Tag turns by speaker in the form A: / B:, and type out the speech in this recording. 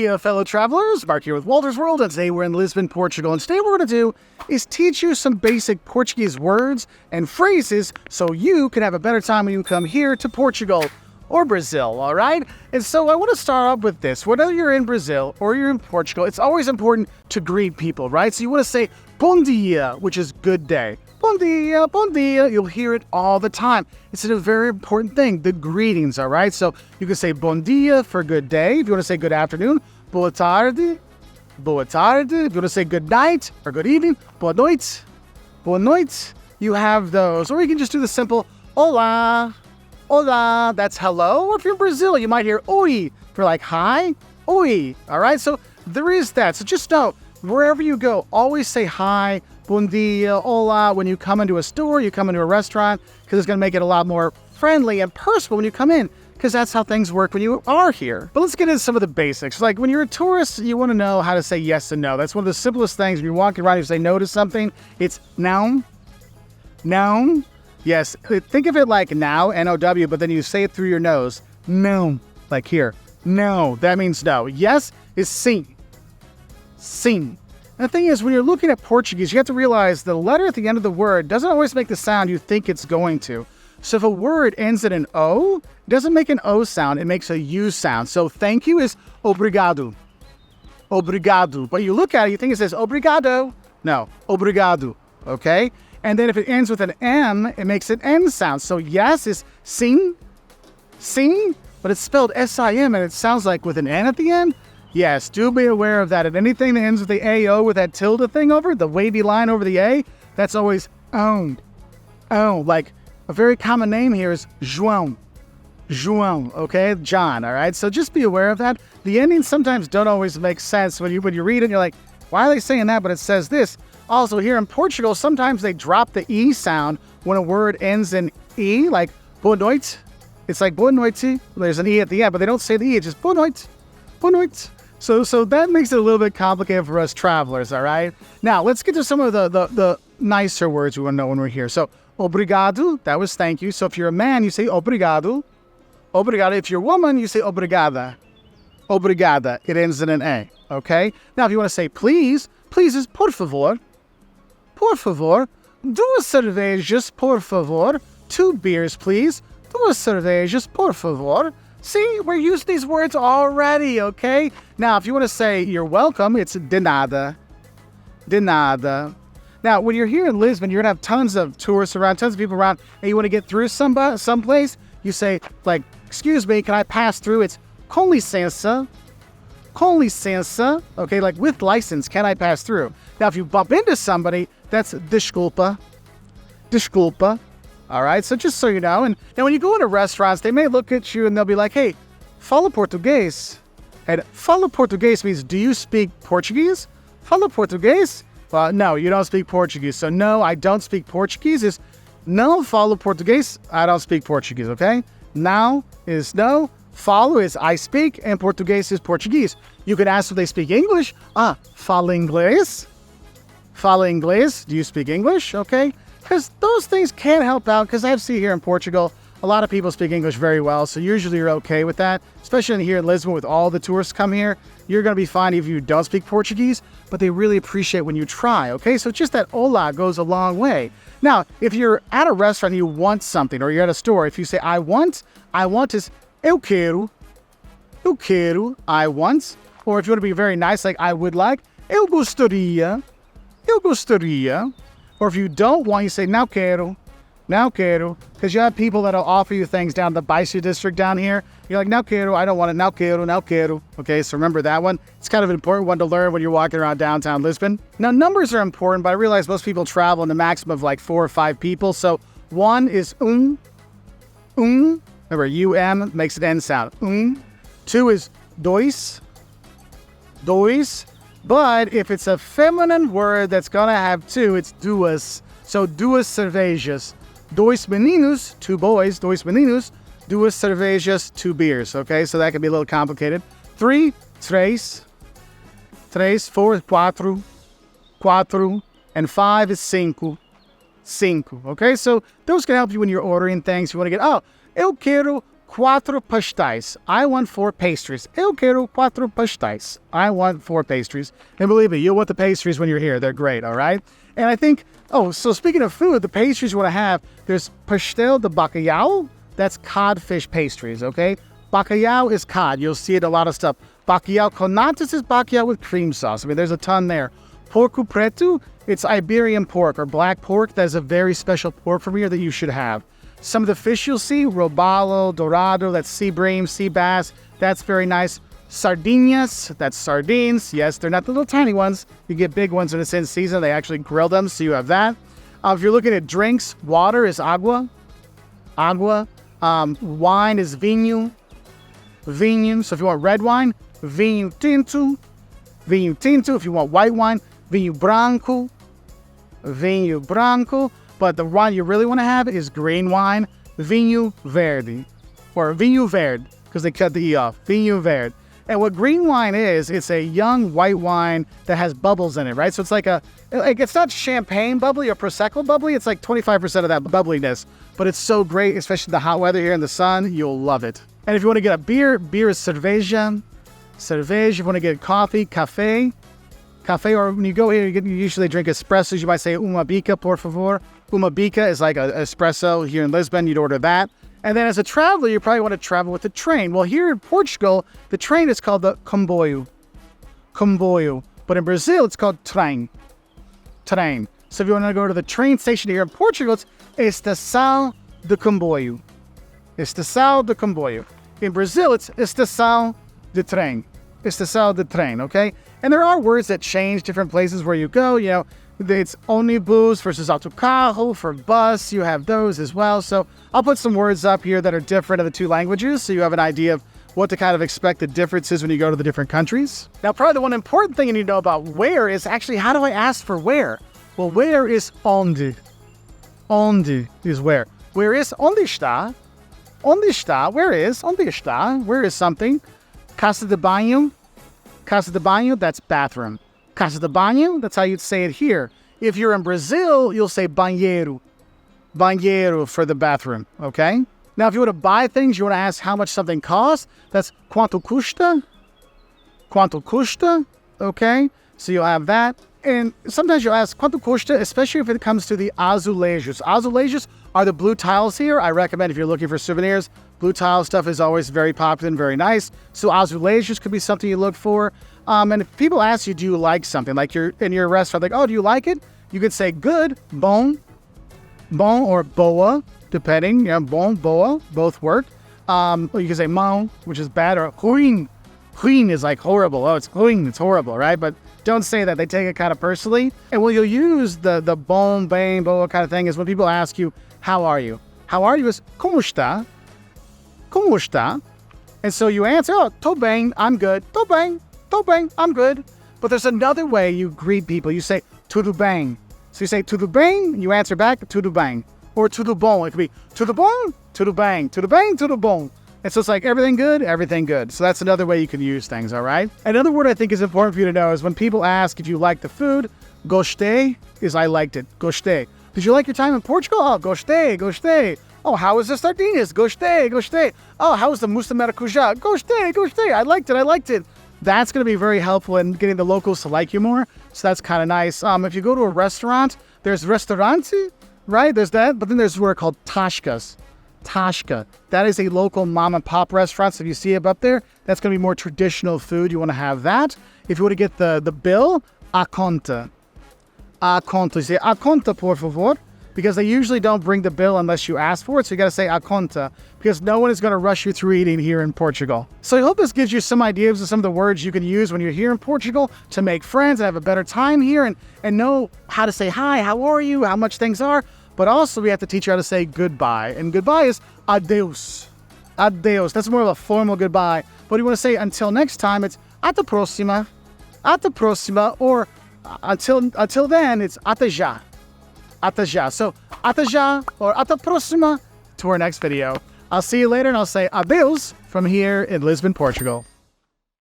A: dia, fellow travelers. Mark here with Wolters World, and today we're in Lisbon, Portugal. And today what we're going to do is teach you some basic Portuguese words and phrases so you can have a better time when you come here to Portugal or Brazil, all right? And so I want to start off with this. Whether you're in Brazil or you're in Portugal, it's always important to greet people, right? So you want to say bom dia, which is good day. Bom dia, bom dia. You'll hear it all the time. It's a very important thing, the greetings, all right? So you can say bom dia for good day. If you want to say good afternoon, boa tarde, boa tarde. If you want to say good night or good evening, boa noite, boa noite. You have those. Or you can just do the simple olá, olá. That's hello. Or if you're in Brazil, you might hear oi for like hi, oi, all right? So there is that. So just know, wherever you go, always say hi, bom dia, hola, when you come into a store, you come into a restaurant, because it's going to make it a lot more friendly and personal when you come in, because that's how things work when you are here. But let's get into some of the basics. Like when you're a tourist, you want to know how to say yes and no. That's one of the simplest things. When you're walking around, you say no to something, it's now. Now. Yes, think of it like now, N-O-W, but then you say it through your nose. No, like here. No, that means no. Yes is sim. Sim. And the thing is, when you're looking at Portuguese, you have to realize the letter at the end of the word doesn't always make the sound you think it's going to. So if a word ends in an O, it doesn't make an O sound, it makes a U sound. So thank you is obrigado. Obrigado. But you look at it, you think it says obrigado. No, obrigado. Okay? And then if it ends with an M, it makes an N sound. So yes is sim, sim, but it's spelled S-I-M and it sounds like with an N at the end. Yes, do be aware of that. And anything that ends with the A-O with that tilde thing over, the wavy line over the A, that's always owned. Oh, like a very common name here is João. João, okay? John, all right? So just be aware of that. The endings sometimes don't always make sense. When you read it, you're like, why are they saying that? But it says this. Also, here in Portugal, sometimes they drop the E sound when a word ends in E, like boa noite. It's like boa noite. There's an E at the end, but they don't say the E. It's just boa noite. Boa noite. So that makes it a little bit complicated for us travelers, all right? Now, let's get to some of the nicer words we want to know when we're here. So, obrigado, that was thank you. So if you're a man, you say obrigado. Obrigado. If you're a woman, you say obrigada. Obrigada. It ends in an A, okay? Now, if you want to say please, please is por favor. Por favor. Duas cervejas, por favor. 2 beers, please. Duas cervejas, por favor. See, we're using these words already, okay? Now, if you want to say you're welcome, it's de nada. De nada. Now, when you're here in Lisbon, you're going to have tons of tourists around, tons of people around, and you want to get through someplace, you say, like, excuse me, can I pass through? It's com licença. Com licença. Okay, like with license, can I pass through? Now, if you bump into somebody, that's desculpa. Desculpa. All right, so just so you know, and now when you go into restaurants, they may look at you and they'll be like, hey, fala português. And fala português means, do you speak Portuguese? Fala português? No, you don't speak Portuguese. So no, I don't speak Portuguese is não falo português. I don't speak Portuguese, okay? Now is no, falo is I speak, and português is Portuguese. You can ask if they speak English. Fala inglês? Fala inglês? Do you speak English? Okay. Because those things can help out, because I see here in Portugal, a lot of people speak English very well, so usually you're okay with that. Especially here in Lisbon with all the tourists come here, you're going to be fine if you don't speak Portuguese, but they really appreciate when you try, okay? So just that hola goes a long way. Now, if you're at a restaurant and you want something, or you're at a store, if you say I want is eu quero, I want. Or if you want to be very nice, like I would like, eu gostaria. Or if you don't want, you say, não quero. Because you have people that'll offer you things down the Baixa district down here. You're like, não quero, I don't want it, não quero. Okay, so remember that one. It's kind of an important one to learn when you're walking around downtown Lisbon. Now, numbers are important, but I realize most people travel in the maximum of like 4 or 5 people. So 1 is Remember, U-M makes an N sound. 2 is dois. But if it's a feminine word that's going to have 2, it's duas. So duas cervejas. Dois meninos, 2 boys. Dois meninos. Duas cervejas, 2 beers. Okay, so that can be a little complicated. 3, três. 4 is quatro. And 5 is cinco. Okay, so those can help you when you're ordering things. You want to get, eu quero quatro pastéis. I want 4 pastries. Eu quero 4 pastéis. I want 4 pastries. And believe me, you'll want the pastries when you're here. They're great, all right? And I think, so speaking of food, the pastries you want to have, there's pastel de bacalhau. That's codfish pastries, okay? Bacalhau is cod. You'll see it in a lot of stuff. Bacalhau con natas is bacalhau with cream sauce. I mean, there's a ton there. Porco preto, it's Iberian pork or black pork. That is a very special pork from here that you should have. Some of the fish you'll see, robalo, dorado, that's sea bream, sea bass. That's very nice. Sardinhas, that's sardines. Yes, they're not the little tiny ones. You get big ones when it's in season. They actually grill them, so you have that. If you're looking at drinks, water is agua. Agua. Wine is vinho. Vinho. So if you want red wine, vinho tinto. Vinho tinto. If you want white wine, vinho branco. Vinho branco. But the wine you really want to have is green wine, vinho verde. Or vinho verde, because they cut the E off. Vinho verde. And what green wine is, it's a young white wine that has bubbles in it, right? So it's like it's not champagne bubbly or Prosecco bubbly. It's like 25% of that bubbliness. But it's so great, especially the hot weather here in the sun. You'll love it. And if you want to get a beer is cerveja. Cerveja. If you want to get coffee, café. Café, or when you go here, you usually drink espressos. You might say uma bica, por favor. Uma bica is like an espresso here in Lisbon. You'd order that. And then as a traveler, you probably want to travel with the train. Well, here in Portugal, the train is called the comboio. Comboio. But in Brazil, it's called trem. Trem. So if you want to go to the train station here in Portugal, it's estação de comboio. Estação de comboio. In Brazil, it's estação de trem. Estação de trem, okay? And there are words that change different places where you go. You know, it's ônibus versus autocarro for bus. You have those as well. So I'll put some words up here that are different in the 2 languages so you have an idea of what to kind of expect the differences when you go to the different countries. Now, probably the one important thing you need to know about where is actually, how do I ask for where? Well, where is onde? Onde is where. Where is onde está? Onde está? Where is? Onde está? Where is something? Casa de banho. Casa de banho, that's bathroom. Casa de banho, that's how you'd say it here. If you're in Brazil, you'll say banheiro. Banheiro for the bathroom, okay? Now, if you want to buy things, you want to ask how much something costs. That's quanto custa. Quanto custa, okay? So you'll have that. And sometimes you'll ask quanto custa, especially if it comes to the azulejos. Azulejos are the blue tiles here. I recommend if you're looking for souvenirs, blue tile stuff is always very popular and very nice. So azulejos could be something you look for. And if people ask you, do you like something? Like you're in your restaurant, like, oh, do you like it? You could say good, bom, bom or boa, depending. Yeah, bom, boa, both work. You can say mau, which is bad, or ruim. Ruim is like horrible. Oh, it's ruim, it's horrible, right? But don't say that. They take it kind of personally. And when you'll use the bom, bem, boa kind of thing is when people ask you, how are you? How are you is como está? Como está? And so you answer, oh, tô bem, I'm good. Tô bem, I'm good. But there's another way you greet people. You say, tudo bem. So you say, tudo bem, you answer back, tudo bem. Or tudo bom. It could be, tudo bom, tudo bem, tudo bem, tudo bom. And so it's like, everything good, everything good. So that's another way you can use things, all right? Another word I think is important for you to know is when people ask if you like the food, gostei is I liked it. Gostei. Did you like your time in Portugal? Oh, gostei, gostei. Oh, how was the sardinhas? Gostei, gostei. Oh, how was the mousse de maracujá? Gostei, gostei. I liked it. That's going to be very helpful in getting the locals to like you more. So that's kind of nice. If you go to a restaurant, there's restaurante, right? There's that. But then there's a word called tascas. Tasca. That is a local mom and pop restaurant. So if you see it up there, that's going to be more traditional food. You want to have that. If you want to get the bill, a conta. A conta. You say, a conta, por favor. Because they usually don't bring the bill unless you ask for it. So you got to say a conta, because no one is going to rush you through eating here in Portugal. So I hope this gives you some ideas of some of the words you can use when you're here in Portugal to make friends and have a better time here and know how to say hi, how are you, how much things are. But also we have to teach you how to say goodbye. And goodbye is adeus. Adeus. That's more of a formal goodbye. But you want to say until next time, it's até próxima. Até próxima. Or until then, it's até já. Até já. So, até já or até próxima to our next video. I'll see you later and I'll say adeus from here in Lisbon, Portugal.